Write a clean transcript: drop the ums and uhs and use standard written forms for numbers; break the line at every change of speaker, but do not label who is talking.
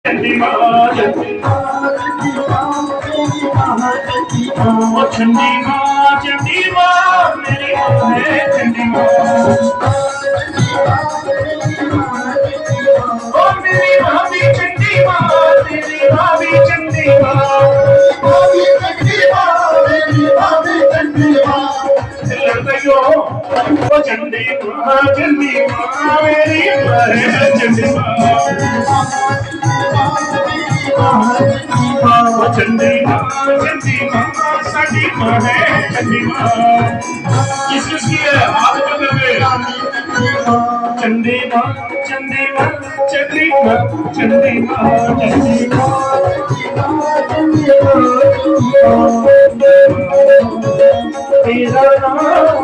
चंडी माँ चंडी माँ मेरी माँ है चंडी माँ। ओ मेरी भाभी चंडी माँ, मेरी भाभी चंडी माँ, भाभी चंडी माँ, मेरी भाभी चंडी माँ। लड़कियों ओ चंडी माँ मेरी माँ है चंडी माँ। चंडी माँ साडी माँ है चंडी माँ। किसकी है हाथ पकड़ चंडी माँ चंडी माँ चंडी माँ चंडी माँ चंडी तेरा नाम